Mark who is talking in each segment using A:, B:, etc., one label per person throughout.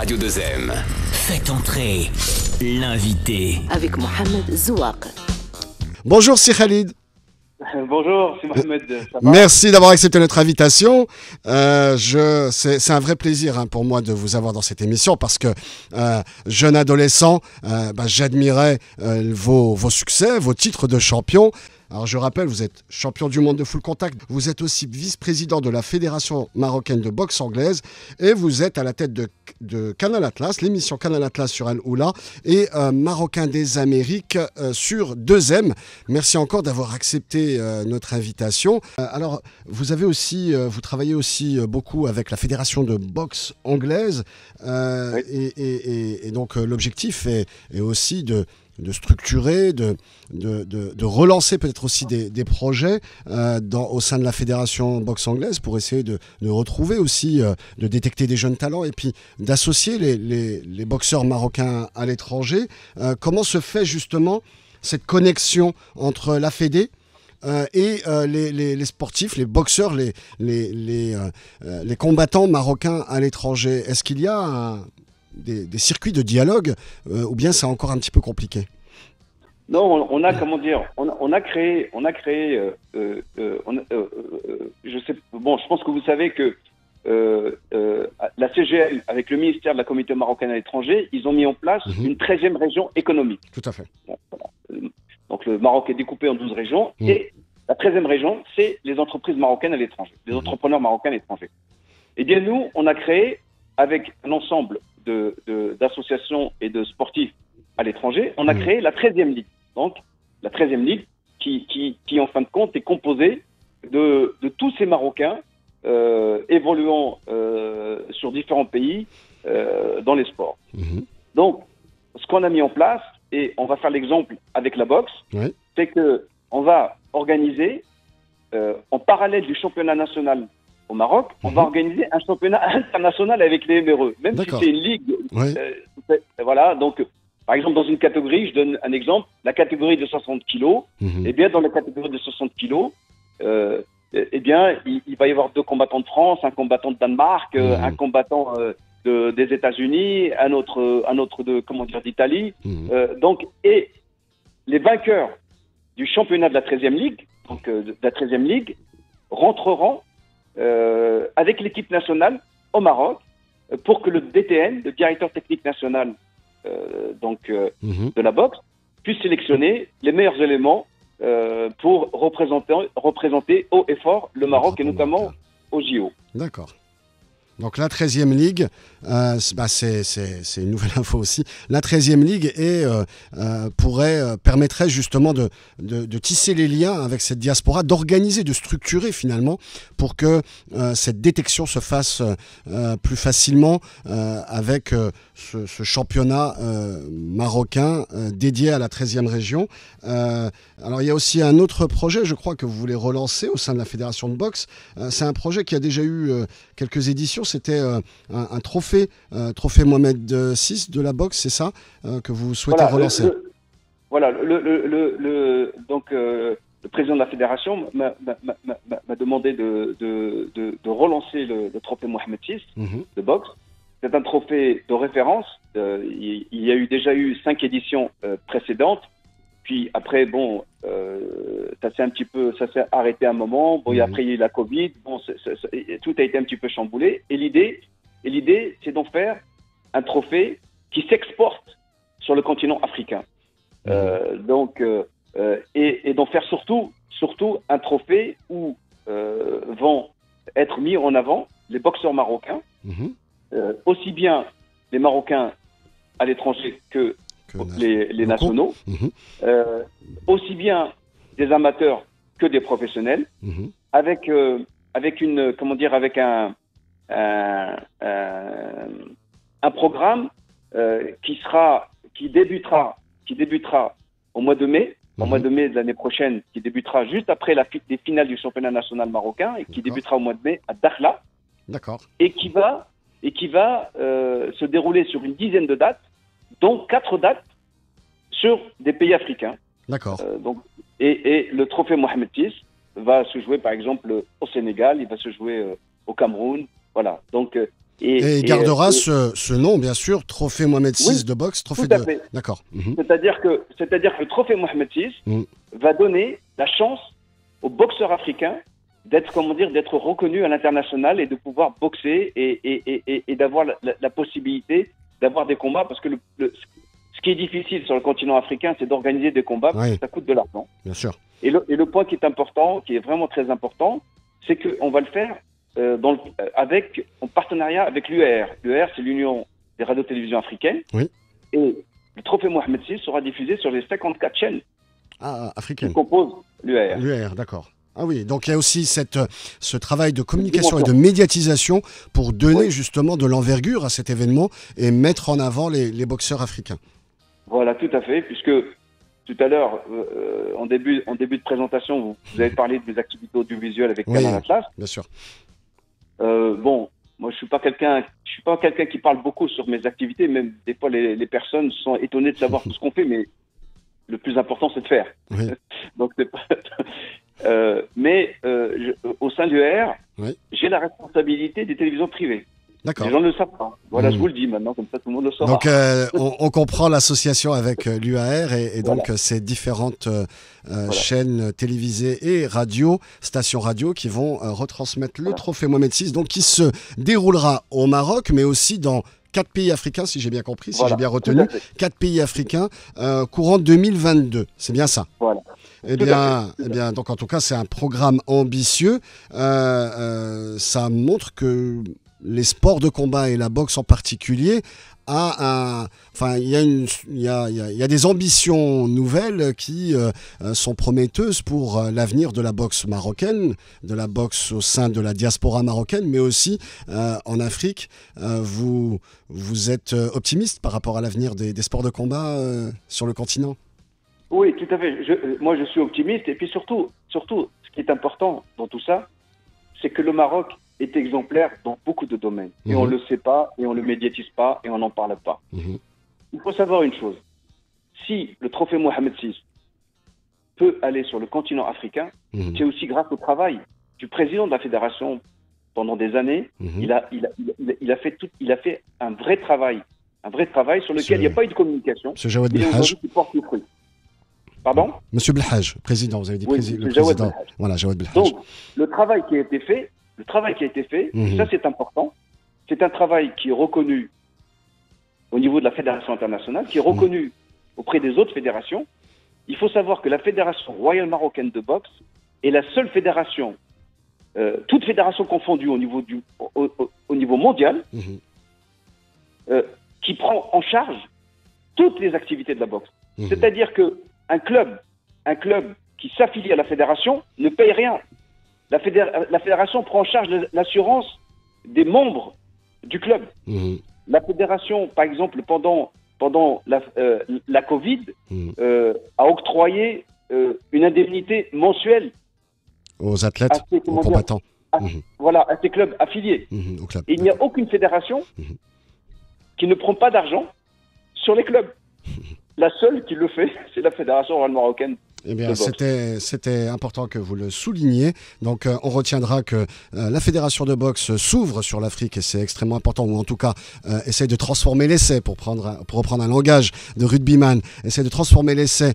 A: Radio 2M. Faites entrer l'invité.
B: Avec Mohamed Zouak.
C: Bonjour, c'est Khalid.
D: Bonjour, c'est Mohamed.
C: Merci d'avoir accepté notre invitation. C'est un vrai plaisir pour moi de vous avoir dans cette émission parce que, jeune adolescent, j'admirais vos succès, vos titres de champion. Alors je rappelle, vous êtes champion du monde de full contact, vous êtes aussi vice-président de la Fédération marocaine de boxe anglaise et vous êtes à la tête de Canal Atlas, l'émission Canal Atlas sur Al Oula et Marocain des Amériques sur 2M. Merci encore d'avoir accepté notre invitation. Alors vous travaillez aussi beaucoup avec la Fédération de boxe anglaise
D: Oui.
C: et donc l'objectif est aussi de structurer, de relancer peut-être aussi des projets au sein de la Fédération boxe anglaise pour essayer de retrouver aussi, de détecter des jeunes talents et puis d'associer les boxeurs marocains à l'étranger. Comment se fait justement cette connexion entre la Fédé et les sportifs, les boxeurs, les combattants marocains à l'étranger? Est-ce qu'il y a des circuits de dialogue ou bien c'est encore un petit peu compliqué?
D: Non, on a comment dire, on a créé, je pense que vous savez que la CGL avec le ministère de la Communauté marocaine à l'étranger, ils ont mis en place une 13e région économique.
C: Tout à fait.
D: Bon, voilà. Donc le Maroc est découpé en 12 régions et la 13e région, c'est les entreprises marocaines à l'étranger, les entrepreneurs marocains à l'étranger. Eh bien nous, on a créé avec un ensemble d'associations et de sportifs à l'étranger, on a créé la 13e Ligue. Donc, la 13e Ligue qui en fin de compte, est composée de tous ces Marocains évoluant sur différents pays dans les sports. Donc, ce qu'on a mis en place, et on va faire l'exemple avec la boxe, c'est qu'on va organiser, en parallèle du championnat national au Maroc, on va organiser un championnat international avec les MRE, même si c'est une ligue. Voilà, donc, par exemple, dans une catégorie, je donne un exemple, la catégorie de 60 kilos, eh bien, dans la catégorie de 60 kilos, eh bien, il va y avoir 2 combattants de France, un combattant de Danemark, un combattant des États-Unis, un autre d'Italie. Donc, et les vainqueurs du championnat de la 13e Ligue, donc de la 13e Ligue, rentreront avec l'équipe nationale au Maroc pour que le DTN, le directeur technique national de la boxe, puisse sélectionner les meilleurs éléments pour représenter haut et fort le Maroc et notamment au JO.
C: D'accord. Donc la 13e Ligue, c'est une nouvelle info aussi, la 13e Ligue permettrait justement de tisser les liens avec cette diaspora, d'organiser, de structurer finalement pour que cette détection se fasse plus facilement avec ce championnat marocain dédié à la 13e région. Alors il y a aussi un autre projet, je crois, que vous voulez relancer au sein de la Fédération de boxe. C'est un projet qui a déjà eu quelques éditions. C'était un trophée Mohamed VI de la boxe, c'est ça que vous souhaitez relancer?
D: Donc le président de la fédération m'a demandé de relancer le trophée Mohamed VI de boxe. C'est un trophée de référence. Il y a déjà eu 5 éditions précédentes. Puis après, ça s'est arrêté un moment. Et après, il y a eu la Covid. Tout a été un petit peu chamboulé. Et l'idée, c'est d'en faire un trophée qui s'exporte sur le continent africain. Et d'en faire surtout un trophée où vont être mis en avant les boxeurs marocains, aussi bien les Marocains à l'étranger que les nationaux, aussi bien des amateurs que des professionnels, avec un programme qui débutera au mois de mai, de l'année prochaine, qui débutera juste après les finales du championnat national marocain et qui débutera au mois de mai à Dakhla.
C: D'accord.
D: Et qui va se dérouler sur une dizaine de dates, dont 4 dates sur des pays africains.
C: D'accord.
D: Et le trophée Mohamed VI va se jouer par exemple au Sénégal, il va se jouer au Cameroun, voilà. Donc
C: Et il gardera ce nom, bien sûr, Trophée Mohamed VI de boxe, trophée
D: tout à fait.
C: D'accord.
D: C'est-à-dire que le trophée Mohamed VI va donner la chance aux boxeurs africains d'être reconnus à l'international et de pouvoir boxer et d'avoir la possibilité d'avoir des combats, parce que ce qui est difficile sur le continent africain, c'est d'organiser des combats, parce que ça coûte de l'argent.
C: Bien sûr.
D: Et le point qui est important, qui est vraiment très important, c'est qu'on va le faire en partenariat avec l'UAR. L'UAR, c'est l'Union des radios-télévisions africaines.
C: Oui.
D: Et le trophée Mohamed VI sera diffusé sur les 54 chaînes
C: africaines
D: qui composent l'UAR.
C: L'UAR, d'accord. Ah oui, donc il y a aussi ce travail de communication et de médiatisation pour donner justement de l'envergure à cet événement et mettre en avant les boxeurs africains.
D: Voilà, tout à fait, puisque tout à l'heure, en début de présentation, vous avez parlé de mes activités audiovisuelles avec Canal Atlas.
C: Bien sûr.
D: Bon, moi je suis pas quelqu'un qui parle beaucoup sur mes activités, même des fois les personnes sont étonnées de savoir tout ce qu'on fait, mais le plus important c'est de faire.
C: Oui.
D: Donc c'est pas... au sein de l'UR, j'ai la responsabilité des télévisions privées.
C: D'accord.
D: Les gens ne le savent pas. Voilà, je vous le dis maintenant, comme ça tout le monde le saura.
C: Donc on comprend l'association avec l'UAR et donc ces différentes chaînes télévisées et stations radio qui vont retransmettre le trophée Mohamed VI, donc qui se déroulera au Maroc, mais aussi dans 4 pays africains, si j'ai bien compris, si j'ai bien retenu, 4 pays africains courant 2022. C'est bien ça.
D: Voilà.
C: Eh bien, donc en tout cas, c'est un programme ambitieux. Ça montre que les sports de combat et la boxe en particulier il y a des ambitions nouvelles qui sont prometteuses pour l'avenir de la boxe marocaine, de la boxe au sein de la diaspora marocaine, mais aussi en Afrique. Vous êtes optimiste par rapport à l'avenir des sports de combat sur le continent ?
D: Oui, tout à fait. Moi, je suis optimiste. Et puis surtout, ce qui est important dans tout ça, c'est que le Maroc est exemplaire dans beaucoup de domaines. Et on ne le sait pas, et on ne le médiatise pas, et on n'en parle pas. Il faut savoir une chose. Si le trophée Mohamed VI peut aller sur le continent africain, c'est aussi grâce au travail du président de la fédération pendant des années. Il a fait un vrai travail sur lequel il n'y a pas eu de communication.
C: M. Jawad Belhaj.
D: Pardon ?
C: Monsieur Belhaj, président, vous avez dit
D: le président.
C: Voilà, Jawad Belhaj.
D: Donc, le travail qui a été fait, ça c'est important, c'est un travail qui est reconnu au niveau de la fédération internationale, qui est reconnu auprès des autres fédérations. Il faut savoir que la fédération royale marocaine de boxe est la seule fédération, toute fédération confondue au niveau mondial, qui prend en charge toutes les activités de la boxe. C'est-à-dire qu'un club qui s'affilie à la fédération ne paye rien. La fédération prend en charge l'assurance des membres du club. La fédération, par exemple, pendant la Covid, a octroyé une indemnité mensuelle
C: aux athlètes, aux combattants.
D: Voilà, à ces clubs affiliés. Et il n'y a aucune fédération qui ne prend pas d'argent sur les clubs. La seule qui le fait, c'est la Fédération royale marocaine.
C: Eh bien, c'était important que vous le souligniez. Donc, on retiendra que la fédération de boxe s'ouvre sur l'Afrique et c'est extrêmement important, ou en tout cas, essaye de transformer l'essai, pour reprendre un langage de rugbyman, essaye de transformer l'essai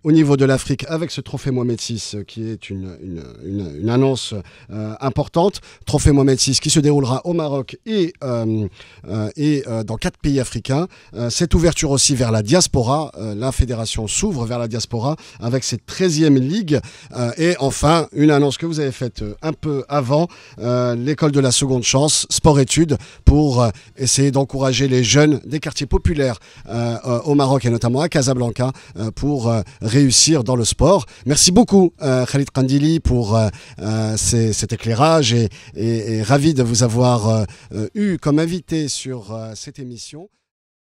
C: au niveau de l'Afrique avec ce trophée Mohamed VI qui est une annonce importante. Trophée Mohamed VI qui se déroulera au Maroc et dans 4 pays africains. Cette ouverture aussi vers la diaspora, la fédération s'ouvre vers la diaspora avec cette 13e ligue. Et enfin, une annonce que vous avez faite un peu avant, l'école de la seconde chance, sport-études, pour essayer d'encourager les jeunes des quartiers populaires au Maroc et notamment à Casablanca pour réussir dans le sport. Merci beaucoup Khalid Kandili pour cet éclairage et ravi de vous avoir eu comme invité sur cette émission.